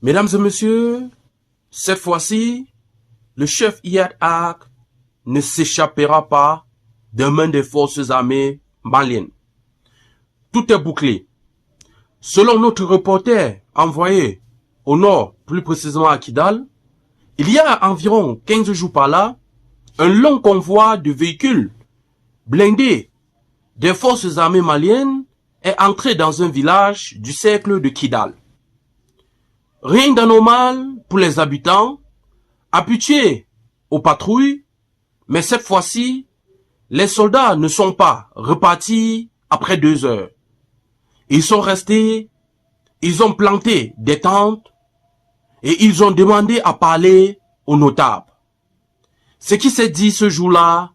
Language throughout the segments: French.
Mesdames et messieurs, cette fois-ci, le chef Iyad Ag ne s'échappera pas des mains des forces armées maliennes. Tout est bouclé. Selon notre reporter envoyé au nord, plus précisément à Kidal, il y a environ 15 jours par là, un long convoi de véhicules blindés des forces armées maliennes est entré dans un village du cercle de Kidal. Rien d'anormal pour les habitants, habitués aux patrouilles, mais cette fois-ci, les soldats ne sont pas repartis après 2 heures. Ils sont restés, ils ont planté des tentes et ils ont demandé à parler aux notables. Ce qui s'est dit ce jour-là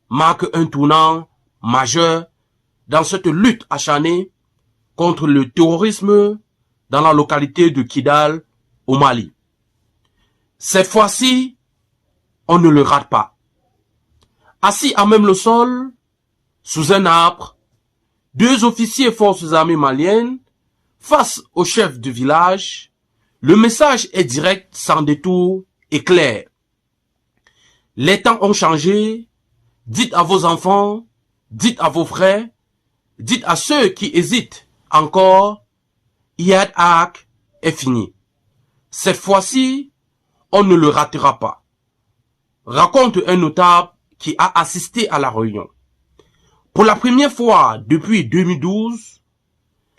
marque un tournant majeur dans cette lutte acharnée contre le terrorisme dans la localité de Kidal au Mali. Cette fois-ci, on ne le rate pas. Assis à même le sol, sous un arbre, 2 officiers forces armées maliennes, face au chef du village, le message est direct, sans détour et clair. Les temps ont changé, dites à vos enfants, dites à vos frères, dites à ceux qui hésitent encore, Iyad Ag est fini. Cette fois-ci, on ne le ratera pas. Raconte un notable qui a assisté à la réunion. Pour la première fois depuis 2012,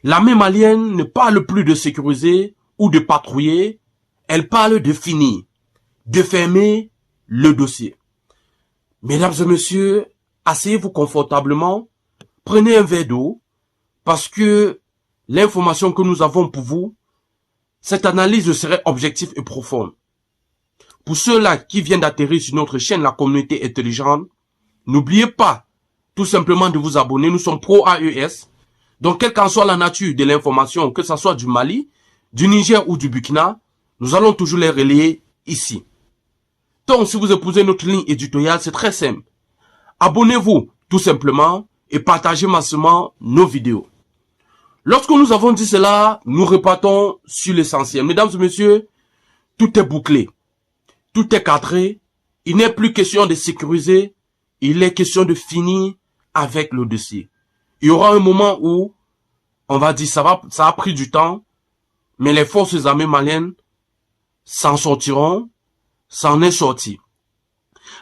l'armée malienne ne parle plus de sécuriser ou de patrouiller, elle parle de finir, de fermer le dossier. Mesdames et messieurs, asseyez-vous confortablement, prenez un verre d'eau, parce que l'information que nous avons pour vous, cette analyse serait objective et profonde. Pour ceux-là qui viennent d'atterrir sur notre chaîne La Communauté Intelligente, n'oubliez pas tout simplement de vous abonner. Nous sommes pro-AES. Donc, quelle qu'en soit la nature de l'information, que ce soit du Mali, du Niger ou du Burkina, nous allons toujours les relayer ici. Donc, si vous épousez notre ligne éditoriale, c'est très simple. Abonnez-vous tout simplement et partagez massivement nos vidéos. Lorsque nous avons dit cela, nous repartons sur l'essentiel. Mesdames et messieurs, tout est bouclé. Tout est cadré. Il n'est plus question de sécuriser. Il est question de finir avec le dossier. Il y aura un moment où, on va dire, ça a pris du temps, mais les forces armées maliennes s'en sortiront, s'en est sorti.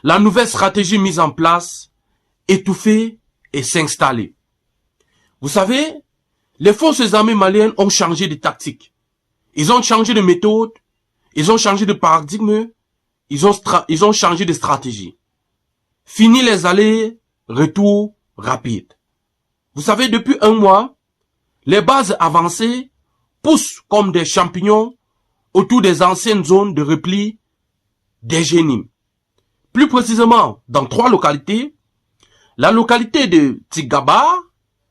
La nouvelle stratégie mise en place, étouffer et s'installer. Vous savez, les forces armées maliennes ont changé de tactique. Ils ont changé de méthode, ils ont changé de paradigme, ils ont changé de stratégie. Fini les allers-retours rapides. Vous savez, depuis 1 mois, les bases avancées poussent comme des champignons autour des anciennes zones de repli des Génimes. Plus précisément, dans 3 localités, la localité de Tigaba,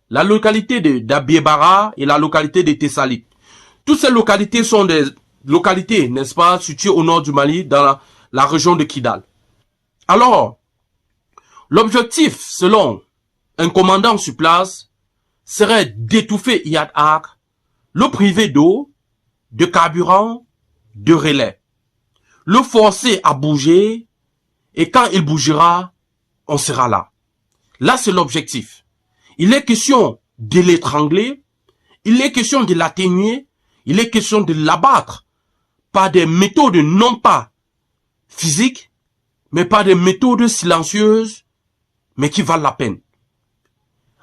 la localité de Dabiebara et la localité de Tessalit. Toutes ces localités sont des localités, n'est-ce pas, situées au nord du Mali, dans la région de Kidal. Alors, l'objectif, selon un commandant sur place, serait d'étouffer Iyad Ag, le priver d'eau, de carburant, de relais, le forcer à bouger, et quand il bougera, on sera là. Là, c'est l'objectif. Il est question de l'étrangler, il est question de l'atténuer, il est question de l'abattre par des méthodes non pas physiques, mais par des méthodes silencieuses, mais qui valent la peine.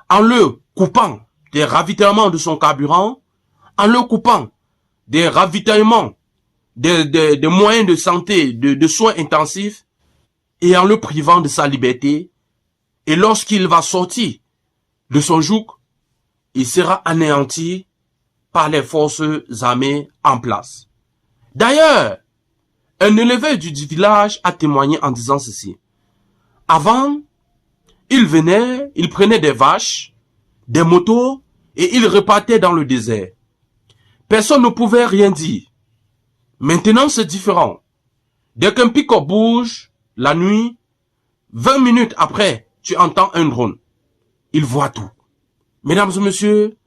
En le coupant des ravitaillements de son carburant, en le coupant des ravitaillements, des moyens de santé, de soins intensifs, et en le privant de sa liberté, et lorsqu'il va sortir de son joug, il sera anéanti par les forces armées en place. D'ailleurs, un éleveur du village a témoigné en disant ceci. Avant, il venait, il prenait des vaches, des motos, et il repartait dans le désert. Personne ne pouvait rien dire. Maintenant, c'est différent. Dès qu'un pick-up bouge, la nuit, 20 minutes après, tu entends un drone. Il voit tout. Mesdames et messieurs,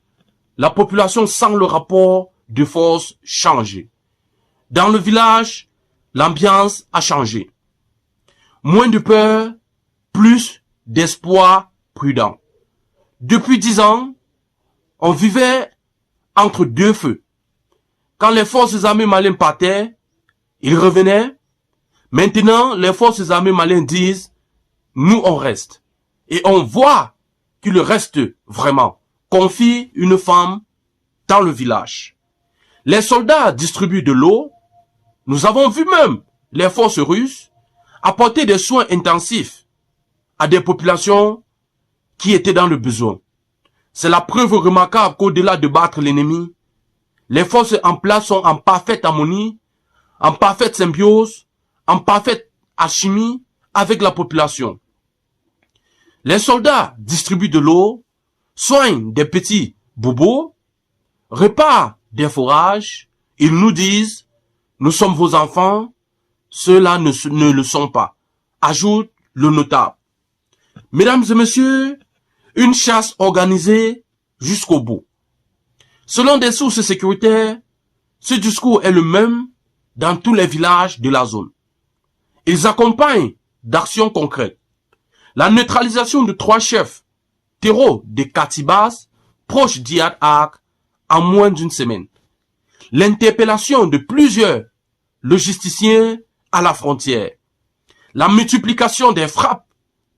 la population sent le rapport de force changer. Dans le village, l'ambiance a changé. Moins de peur, plus d'espoir prudent. Depuis 10 ans, on vivait entre deux feux. Quand les forces armées maliennes partaient, ils revenaient. Maintenant, les forces armées maliennes disent, nous on reste. Et on voit qu'ils restent vraiment. Confie une femme dans le village. Les soldats distribuent de l'eau. Nous avons vu même les forces russes apporter des soins intensifs à des populations qui étaient dans le besoin. C'est la preuve remarquable qu'au-delà de battre l'ennemi, les forces en place sont en parfaite harmonie, en parfaite symbiose, en parfaite alchimie avec la population. Les soldats distribuent de l'eau, soignent des petits bobos, réparent des fourrages. Ils nous disent, nous sommes vos enfants, ceux-là ne le sont pas. Ajoute le notable. Mesdames et messieurs, une chasse organisée jusqu'au bout. Selon des sources sécuritaires, ce discours est le même dans tous les villages de la zone. Ils accompagnent d'actions concrètes. La neutralisation de 3 chefs terreaux de Katibas, proches d'Iyad Ak, en moins d'une semaine. L'interpellation de plusieurs logisticiens à la frontière. La multiplication des frappes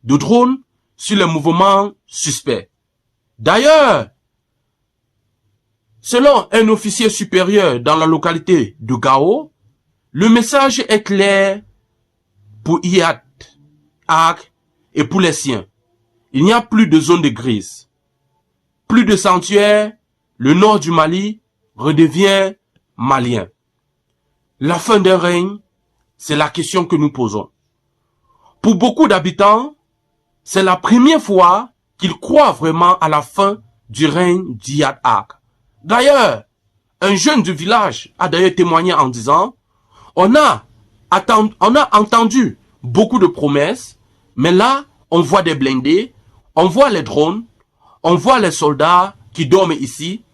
de drones sur les mouvements suspects. D'ailleurs, selon un officier supérieur dans la localité de Gao, le message est clair pour Iyad Ak et pour les siens. Il n'y a plus de zone de grise. Plus de sanctuaires, le nord du Mali redevient malien. La fin d'un règne, c'est la question que nous posons. Pour beaucoup d'habitants, c'est la première fois qu'ils croient vraiment à la fin du règne d'Iyad Ak. D'ailleurs, un jeune du village a d'ailleurs témoigné en disant, on a entendu beaucoup de promesses, mais là, on voit des blindés, on voit les drones, on voit les soldats qui dorment ici.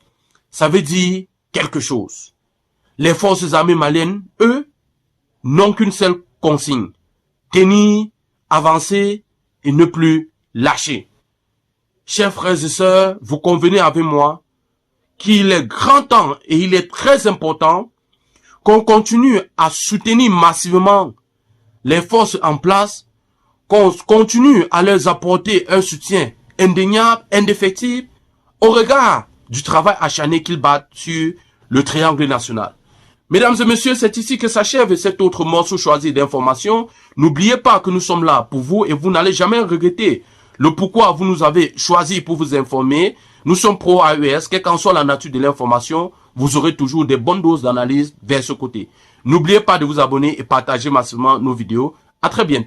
Ça veut dire quelque chose. Les forces armées maliennes, eux, n'ont qu'une seule consigne. Tenir, avancer et ne plus lâcher. Chers frères et sœurs, vous convenez avec moi qu'il est grand temps et il est très important qu'on continue à soutenir massivement les forces en place, qu'on continue à leur apporter un soutien indéniable, indéfectible, au regard du travail acharné qu'ils battent sur le triangle national. Mesdames et messieurs, c'est ici que s'achève cet autre morceau choisi d'information. N'oubliez pas que nous sommes là pour vous et vous n'allez jamais regretter le pourquoi vous nous avez choisi pour vous informer. Nous sommes pro-AES, quelle qu'en soit la nature de l'information, vous aurez toujours des bonnes doses d'analyse vers ce côté. N'oubliez pas de vous abonner et partager massivement nos vidéos. À très bientôt.